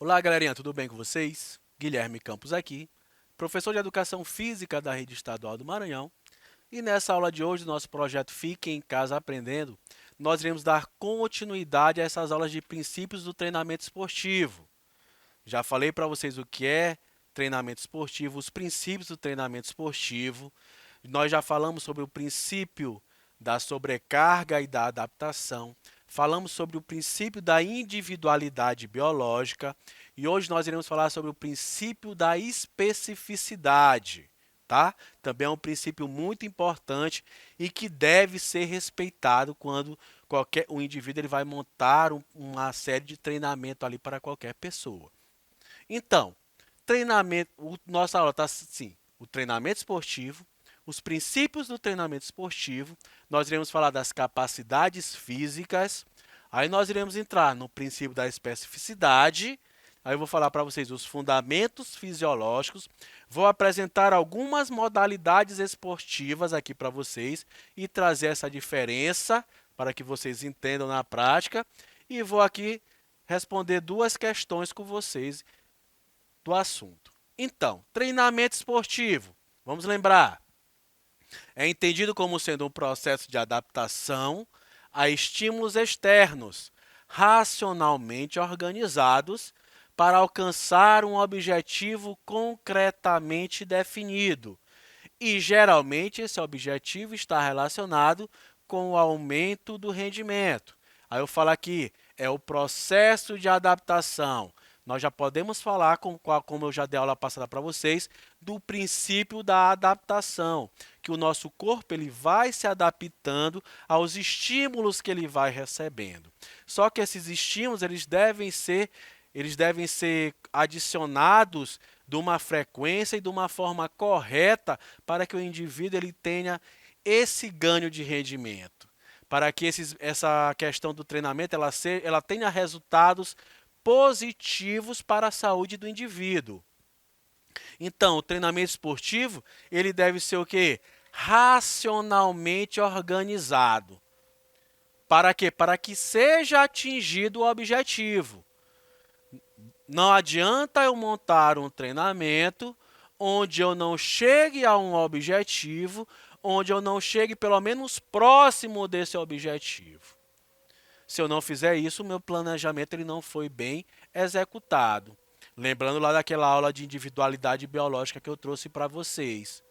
Olá, galerinha, tudo bem com vocês? Guilherme Campos aqui, professor de Educação Física da Rede Estadual do Maranhão. E nessa aula de hoje, do nosso projeto Fique em Casa Aprendendo, nós iremos dar continuidade a essas aulas de princípios do treinamento esportivo. Já falei para vocês o que é treinamento esportivo, os princípios do treinamento esportivo. Nós já falamos sobre o princípio da sobrecarga e da adaptação. Falamos sobre o princípio da individualidade biológica e hoje nós iremos falar sobre o princípio da especificidade, tá? Também é um princípio muito importante e que deve ser respeitado quando um indivíduo ele vai montar uma série de treinamento ali para qualquer pessoa. Então, nossa aula está assim, o treinamento esportivo, os princípios do treinamento esportivo, nós iremos falar das capacidades físicas, aí nós iremos entrar no princípio da especificidade, aí eu vou falar para vocês os fundamentos fisiológicos, vou apresentar algumas modalidades esportivas aqui para vocês e trazer essa diferença para que vocês entendam na prática e vou aqui responder duas questões com vocês do assunto. Então, treinamento esportivo, vamos lembrar, é entendido como sendo um processo de adaptação a estímulos externos, racionalmente organizados para alcançar um objetivo concretamente definido. E, geralmente, esse objetivo está relacionado com o aumento do rendimento. Aí eu falo aqui, é o processo de adaptação. Nós já podemos falar, como eu já dei aula passada para vocês, do princípio da adaptação, que o nosso corpo ele vai se adaptando aos estímulos que ele vai recebendo. Só que esses estímulos eles devem ser adicionados de uma frequência e de uma forma correta para que o indivíduo ele tenha esse ganho de rendimento, para que essa questão do treinamento ela tenha resultados positivos para a saúde do indivíduo. Então, o treinamento esportivo, ele deve ser o quê? Racionalmente organizado. Para quê? Para que seja atingido o objetivo. Não adianta eu montar um treinamento onde eu não chegue a um objetivo, onde eu não chegue pelo menos próximo desse objetivo. Se eu não fizer isso, o meu planejamento ele não foi bem executado. Lembrando lá daquela aula de individualidade biológica que eu trouxe para vocês.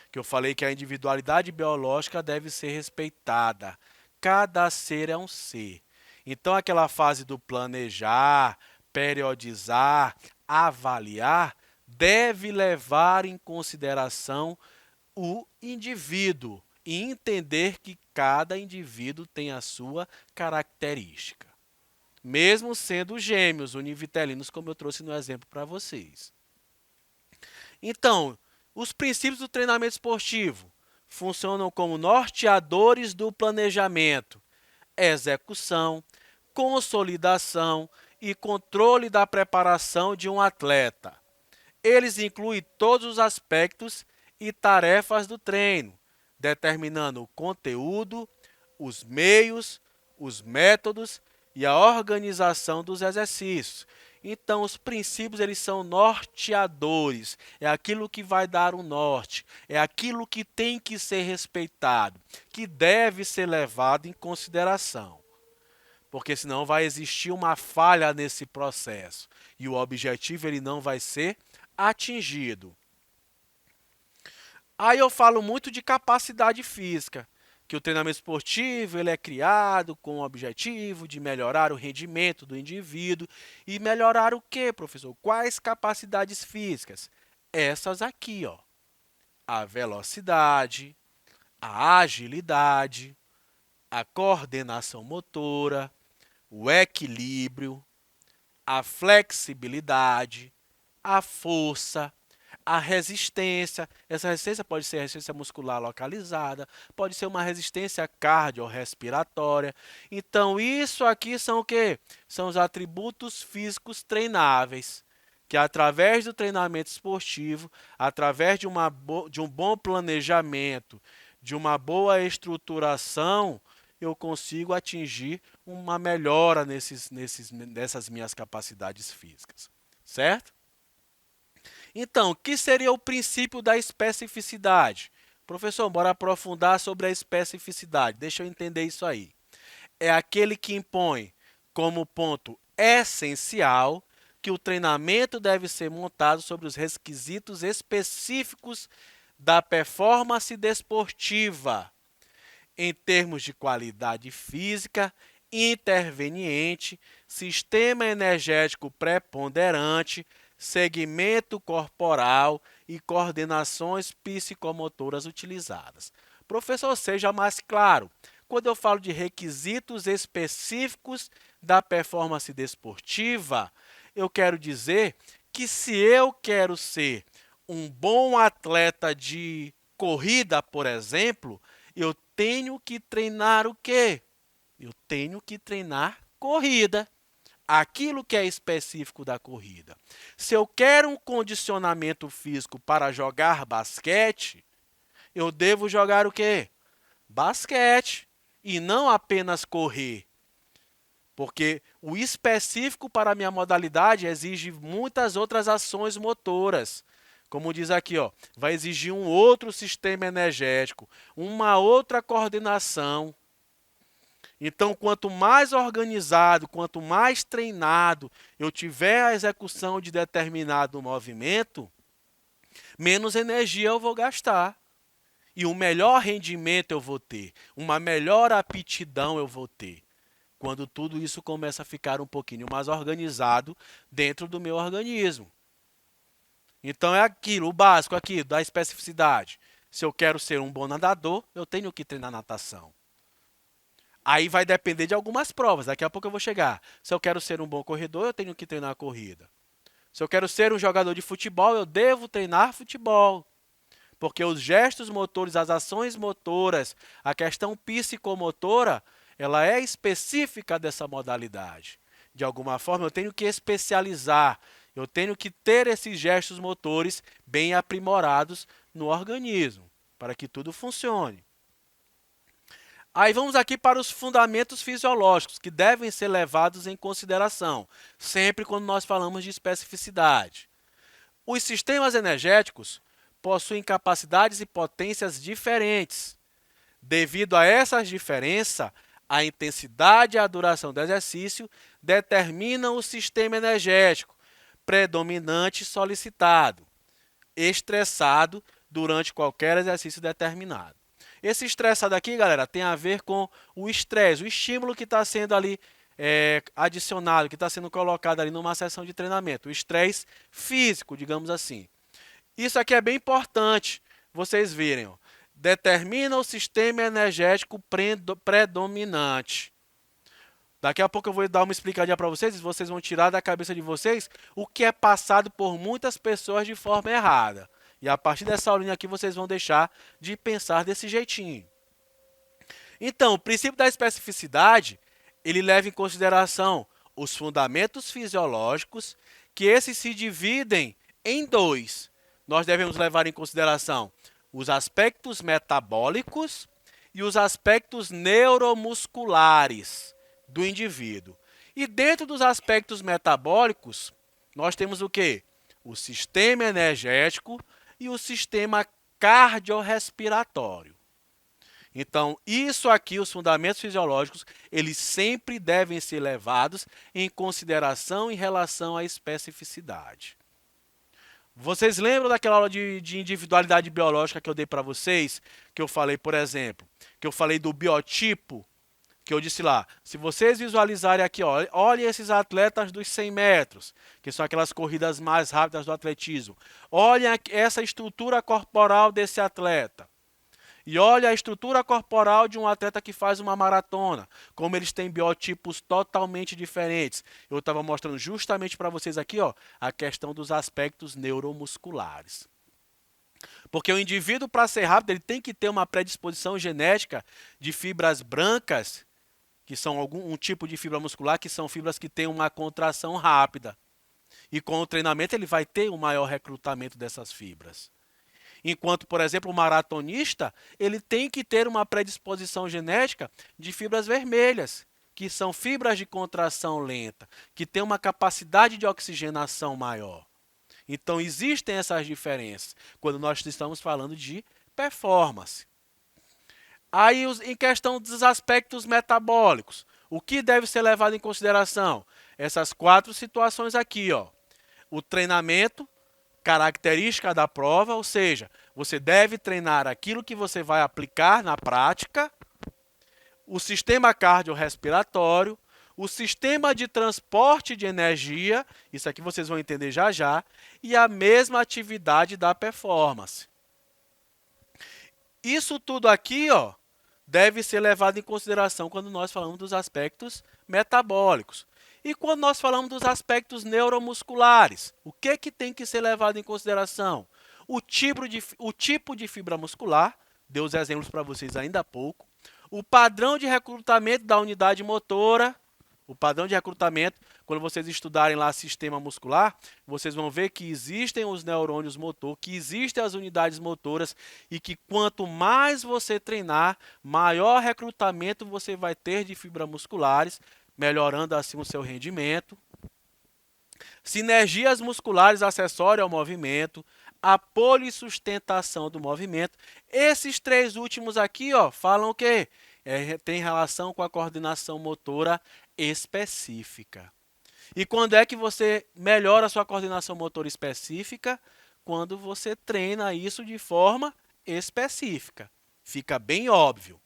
Que eu falei que a individualidade biológica deve ser respeitada. Cada ser é um ser. Então, aquela fase do planejar, periodizar, avaliar, deve levar em consideração o indivíduo e entender que cada indivíduo tem a sua característica. Mesmo sendo gêmeos univitelinos, como eu trouxe no exemplo para vocês. Então, os princípios do treinamento esportivo funcionam como norteadores do planejamento, execução, consolidação e controle da preparação de um atleta. Eles incluem todos os aspectos e tarefas do treino, determinando o conteúdo, os meios, os métodos e a organização dos exercícios. Então, os princípios eles são norteadores, é aquilo que vai dar o norte, é aquilo que tem que ser respeitado, que deve ser levado em consideração. Porque senão vai existir uma falha nesse processo e o objetivo ele não vai ser atingido. Aí eu falo muito de capacidade física, que o treinamento esportivo ele é criado com o objetivo de melhorar o rendimento do indivíduo. E melhorar o quê, professor? Quais capacidades físicas? Essas aqui, ó. A velocidade, a agilidade, a coordenação motora, o equilíbrio, a flexibilidade, a força, a resistência. Essa resistência pode ser resistência muscular localizada, pode ser uma resistência cardiorrespiratória. Então, isso aqui são o quê? São os atributos físicos treináveis, que através do treinamento esportivo, através de um bom planejamento, de uma boa estruturação, eu consigo atingir uma melhora nessas minhas capacidades físicas, certo? Então, o que seria o princípio da especificidade? Professor, bora aprofundar sobre a especificidade. Deixa eu entender isso aí. É aquele que impõe como ponto essencial que o treinamento deve ser montado sobre os requisitos específicos da performance desportiva, em termos de qualidade física, interveniente, sistema energético preponderante, segmento corporal e coordenações psicomotoras utilizadas. Professor, seja mais claro. Quando eu falo de requisitos específicos da performance desportiva, eu quero dizer que se eu quero ser um bom atleta de corrida, por exemplo, eu tenho que treinar o quê? Eu tenho que treinar corrida. Aquilo que é específico da corrida. Se eu quero um condicionamento físico para jogar basquete, eu devo jogar o quê? Basquete. E não apenas correr. Porque o específico para a minha modalidade exige muitas outras ações motoras. Como diz aqui, ó, vai exigir um outro sistema energético, uma outra coordenação. Então, quanto mais organizado, quanto mais treinado eu tiver a execução de determinado movimento, menos energia eu vou gastar. E um melhor rendimento eu vou ter, uma melhor aptidão eu vou ter. Quando tudo isso começa a ficar um pouquinho mais organizado dentro do meu organismo. Então é aquilo, o básico aqui da especificidade. Se eu quero ser um bom nadador, eu tenho que treinar natação. Aí vai depender de algumas provas, daqui a pouco eu vou chegar. Se eu quero ser um bom corredor, eu tenho que treinar a corrida. Se eu quero ser um jogador de futebol, eu devo treinar futebol. Porque os gestos motores, as ações motoras, a questão psicomotora, ela é específica dessa modalidade. De alguma forma, eu tenho que especializar, eu tenho que ter esses gestos motores bem aprimorados no organismo, para que tudo funcione. Aí vamos aqui para os fundamentos fisiológicos, que devem ser levados em consideração, sempre quando nós falamos de especificidade. Os sistemas energéticos possuem capacidades e potências diferentes. Devido a essas diferenças, a intensidade e a duração do exercício determinam o sistema energético predominante solicitado, estressado durante qualquer exercício determinado. Esse estressado aqui, galera, tem a ver com o estresse, o estímulo que está sendo ali adicionado, que está sendo colocado ali numa sessão de treinamento, o estresse físico, digamos assim. Isso aqui é bem importante, vocês virem. Ó. Determina o sistema energético predominante. Daqui a pouco eu vou dar uma explicadinha para vocês, e vocês vão tirar da cabeça de vocês o que é passado por muitas pessoas de forma errada. E a partir dessa aulinha aqui, vocês vão deixar de pensar desse jeitinho. Então, o princípio da especificidade, ele leva em consideração os fundamentos fisiológicos, que esses se dividem em dois. Nós devemos levar em consideração os aspectos metabólicos e os aspectos neuromusculares do indivíduo. E dentro dos aspectos metabólicos, nós temos o quê? O sistema energético e o sistema cardiorrespiratório. Então, isso aqui, os fundamentos fisiológicos, eles sempre devem ser levados em consideração em relação à especificidade. Vocês lembram daquela aula de individualidade biológica que eu dei para vocês? Que eu falei, por exemplo, que eu falei do biotipo, que eu disse lá, se vocês visualizarem aqui, ó, olhem esses atletas dos 100 metros, que são aquelas corridas mais rápidas do atletismo. Olhem essa estrutura corporal desse atleta. E olha a estrutura corporal de um atleta que faz uma maratona, como eles têm biotipos totalmente diferentes. Eu estava mostrando justamente para vocês aqui, ó, a questão dos aspectos neuromusculares. Porque o indivíduo, para ser rápido, ele tem que ter uma predisposição genética de fibras brancas, que são um tipo de fibra muscular, que são fibras que têm uma contração rápida. E com o treinamento ele vai ter um maior recrutamento dessas fibras. Enquanto, por exemplo, o maratonista, ele tem que ter uma predisposição genética de fibras vermelhas, que são fibras de contração lenta, que têm uma capacidade de oxigenação maior. Então, existem essas diferenças quando nós estamos falando de performance. Aí, em questão dos aspectos metabólicos, o que deve ser levado em consideração? Essas 4 situações aqui, ó. O treinamento, característica da prova, ou seja, você deve treinar aquilo que você vai aplicar na prática, o sistema cardiorrespiratório, o sistema de transporte de energia, isso aqui vocês vão entender já já, e a mesma atividade da performance. Isso tudo aqui, ó, deve ser levado em consideração quando nós falamos dos aspectos metabólicos. E quando nós falamos dos aspectos neuromusculares, o que tem que ser levado em consideração? O tipo de fibra muscular, dei os exemplos para vocês ainda há pouco, o padrão de recrutamento da unidade motora, o padrão de recrutamento, quando vocês estudarem lá sistema muscular, vocês vão ver que existem os neurônios motor, que existem as unidades motoras e que quanto mais você treinar, maior recrutamento você vai ter de fibras musculares, melhorando assim o seu rendimento. Sinergias musculares acessórias ao movimento, a polissustentação do movimento. Esses 3 últimos aqui, ó, falam o quê? Tem relação com a coordenação motora específica. E quando é que você melhora a sua coordenação motora específica? Quando você treina isso de forma específica. Fica bem óbvio.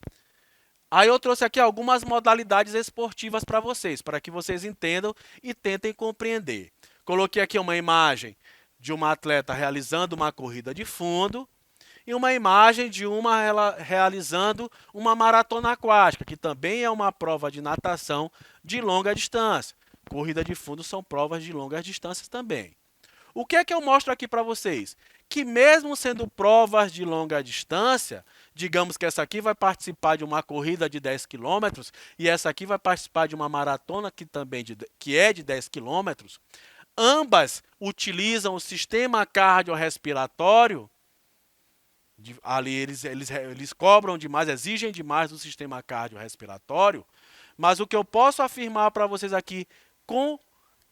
Aí eu trouxe aqui algumas modalidades esportivas para que vocês entendam e tentem compreender. Coloquei aqui uma imagem de uma atleta realizando uma corrida de fundo e uma imagem de uma realizando uma maratona aquática, que também é uma prova de natação de longa distância. Corrida de fundo são provas de longas distâncias também. O que é que eu mostro aqui para vocês? Que mesmo sendo provas de longa distância, digamos que essa aqui vai participar de uma corrida de 10 km e essa aqui vai participar de uma maratona que é de 10 km, ambas utilizam o sistema cardiorrespiratório. Ali eles cobram demais, exigem demais do sistema cardiorrespiratório, mas o que eu posso afirmar para vocês aqui,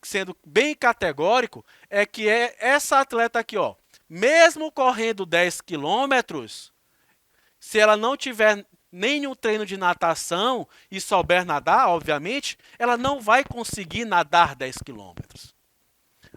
sendo bem categórico, é que essa atleta aqui, ó, mesmo correndo 10 quilômetros, se ela não tiver nenhum treino de natação e souber nadar, obviamente, ela não vai conseguir nadar 10 quilômetros.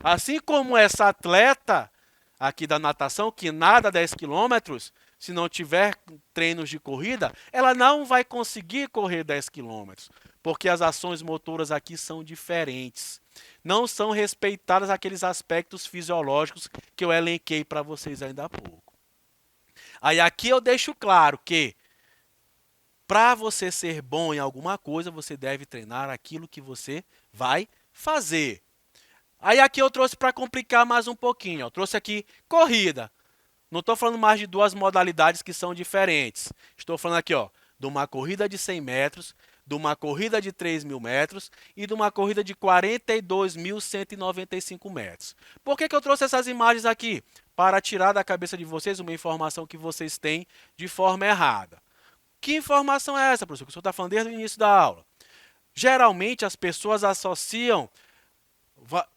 Assim como essa atleta aqui da natação, que nada 10 quilômetros, se não tiver treinos de corrida, ela não vai conseguir correr 10 quilômetros, porque as ações motoras aqui são diferentes. Não são respeitados aqueles aspectos fisiológicos que eu elenquei para vocês ainda há pouco. Aí aqui eu deixo claro que para você ser bom em alguma coisa, você deve treinar aquilo que você vai fazer. Aí aqui eu trouxe para complicar mais um pouquinho. Eu trouxe aqui corrida. Não estou falando mais de 2 modalidades que são diferentes. Estou falando aqui, ó, de uma corrida de 100 metros, de uma corrida de 3.000 metros e de uma corrida de 42.195 metros. Por que eu trouxe essas imagens aqui? Para tirar da cabeça de vocês uma informação que vocês têm de forma errada. Que informação é essa, professor? Que o senhor está falando desde o início da aula. Geralmente as pessoas associam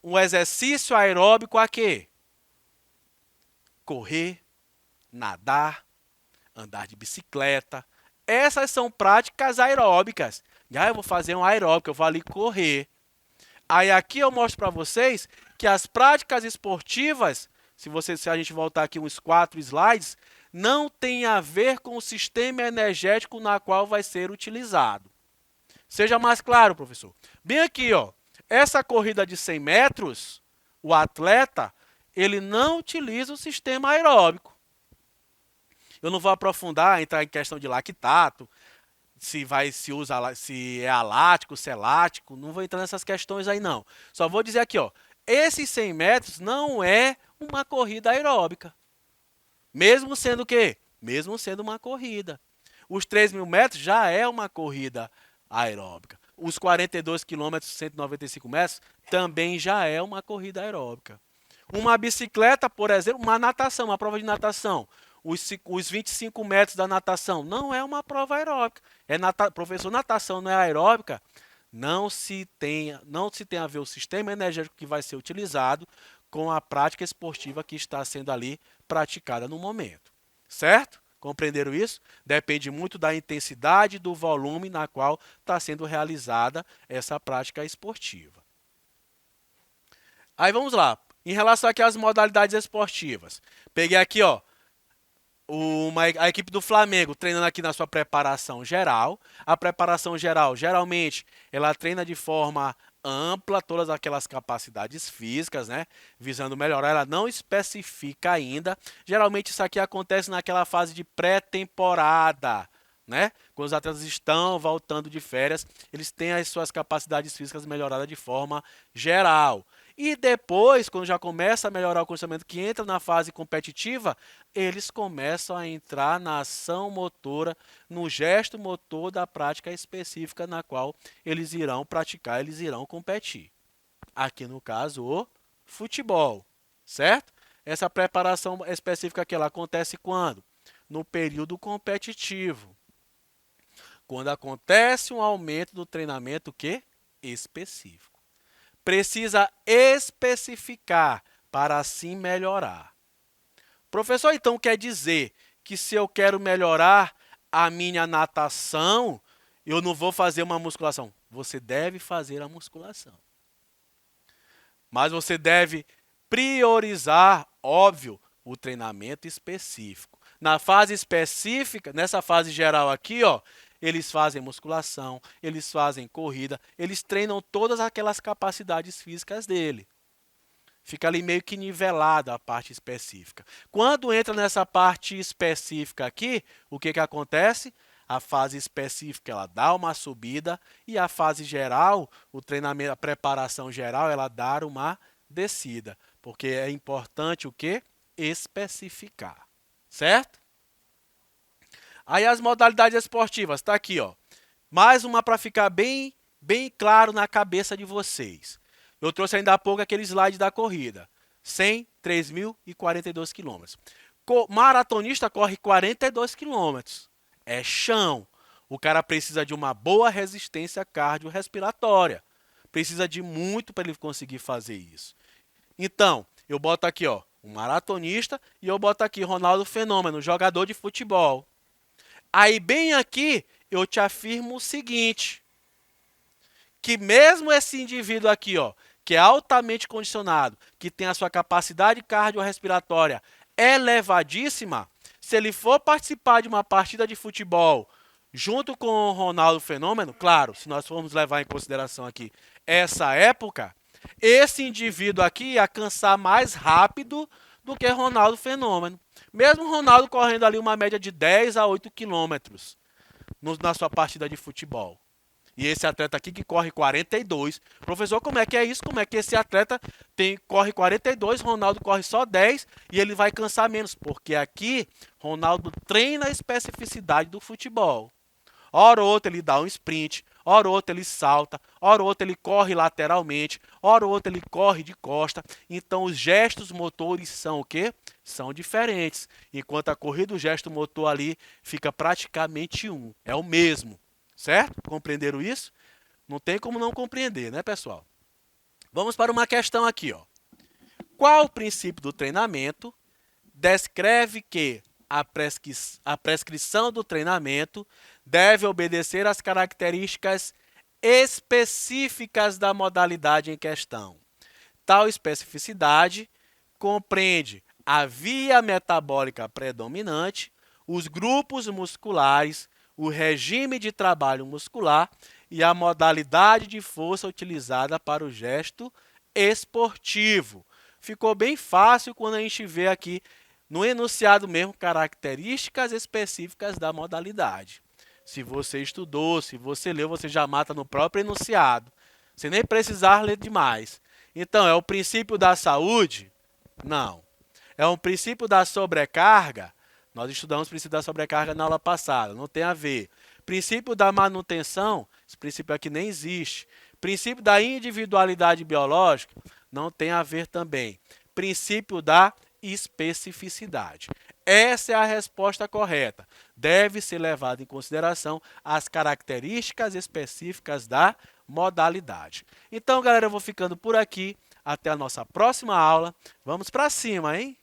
o exercício aeróbico a quê? Correr, nadar, andar de bicicleta. Essas são práticas aeróbicas. Eu vou fazer um aeróbico, eu vou ali correr. Aí aqui eu mostro para vocês que as práticas esportivas, se a gente voltar aqui uns 4 slides, não tem a ver com o sistema energético na qual vai ser utilizado. Seja mais claro, professor. Bem aqui, ó. Essa corrida de 100 metros, o atleta, ele não utiliza o sistema aeróbico. Eu não vou aprofundar, entrar em questão de lactato, se é alático, se é lático, não vou entrar nessas questões aí não. Só vou dizer aqui, ó, esses 100 metros não é uma corrida aeróbica. Mesmo sendo o quê? Mesmo sendo uma corrida. Os 3.000 metros já é uma corrida aeróbica. os 42 quilômetros, 195 metros, também já é uma corrida aeróbica. Uma bicicleta, por exemplo, uma natação, uma prova de natação. Os 25 metros da natação não é uma prova aeróbica. Professor, natação não é aeróbica? Não se tem a ver o sistema energético que vai ser utilizado com a prática esportiva que está sendo ali praticada no momento. Certo? Compreenderam isso? Depende muito da intensidade e do volume na qual está sendo realizada essa prática esportiva. Aí vamos lá. Em relação aqui às modalidades esportivas. Peguei aqui, ó, a equipe do Flamengo treinando aqui na sua preparação geral. A preparação geral, geralmente, ela treina de forma ampla todas aquelas capacidades físicas, né? Visando melhorar, ela não especifica ainda. Geralmente isso aqui acontece naquela fase de pré-temporada, né? Quando os atletas estão voltando de férias, eles têm as suas capacidades físicas melhoradas de forma geral. E depois, quando já começa a melhorar o condicionamento, que entra na fase competitiva, eles começam a entrar na ação motora, no gesto motor da prática específica na qual eles irão praticar, eles irão competir. Aqui no caso, o futebol, certo? Essa preparação específica aqui, ela acontece quando? No período competitivo. Quando acontece um aumento do treinamento, que? Específico. Precisa especificar para assim melhorar. Professor, então quer dizer que se eu quero melhorar a minha natação, eu não vou fazer uma musculação. Você deve fazer a musculação. Mas você deve priorizar, óbvio, o treinamento específico. Na fase específica, nessa fase geral aqui, ó, eles fazem musculação, eles fazem corrida, eles treinam todas aquelas capacidades físicas dele. Fica ali meio que nivelada a parte específica. Quando entra nessa parte específica aqui, o que acontece? A fase específica ela dá uma subida e a fase geral, o treinamento, a preparação geral, ela dá uma descida. Porque é importante o quê? Especificar. Certo? Aí as modalidades esportivas, está aqui, ó. Mais uma para ficar bem claro na cabeça de vocês. Eu trouxe ainda há pouco aquele slide da corrida. 100, 3.000 e 42 quilômetros. Maratonista corre 42 quilômetros. É chão. O cara precisa de uma boa resistência cardiorrespiratória. Precisa de muito para ele conseguir fazer isso. Então, eu boto aqui, ó, um maratonista e eu boto aqui Ronaldo Fenômeno, jogador de futebol. Aí, bem aqui, eu te afirmo o seguinte, que mesmo esse indivíduo aqui, ó, que é altamente condicionado, que tem a sua capacidade cardiorrespiratória elevadíssima, se ele for participar de uma partida de futebol junto com o Ronaldo Fenômeno, claro, se nós formos levar em consideração aqui essa época, esse indivíduo aqui ia cansar mais rápido do que Ronaldo Fenômeno. Mesmo o Ronaldo correndo ali uma média de 10 a 8 quilômetros na sua partida de futebol. E esse atleta aqui que corre 42. Professor, como é que é isso? Como é que esse atleta corre 42, Ronaldo corre só 10 e ele vai cansar menos? Porque aqui, Ronaldo treina a especificidade do futebol. Hora ou outra ele dá um sprint, hora ou outra ele salta, hora ou outra ele corre lateralmente, hora ou outra ele corre de costa. Então os gestos motores são o quê? São diferentes. Enquanto a corrida, o gesto motor ali fica praticamente um. É o mesmo. Certo? Compreenderam isso? Não tem como não compreender, né, pessoal? Vamos para uma questão aqui, ó. Qual o princípio do treinamento descreve que a prescrição do treinamento deve obedecer às características específicas da modalidade em questão? Tal especificidade compreende a via metabólica predominante, os grupos musculares, o regime de trabalho muscular e a modalidade de força utilizada para o gesto esportivo. Ficou bem fácil quando a gente vê aqui no enunciado mesmo características específicas da modalidade. Se você estudou, se você leu, você já mata no próprio enunciado, sem nem precisar ler demais. Então, é o princípio da saúde? Não. É um princípio da sobrecarga? Nós estudamos o princípio da sobrecarga na aula passada, não tem a ver. Princípio da manutenção? Esse princípio aqui nem existe. Princípio da individualidade biológica não tem a ver também. Princípio da especificidade. Essa é a resposta correta. Deve ser levado em consideração as características específicas da modalidade. Então, galera, eu vou ficando por aqui. Até a nossa próxima aula. Vamos para cima, hein?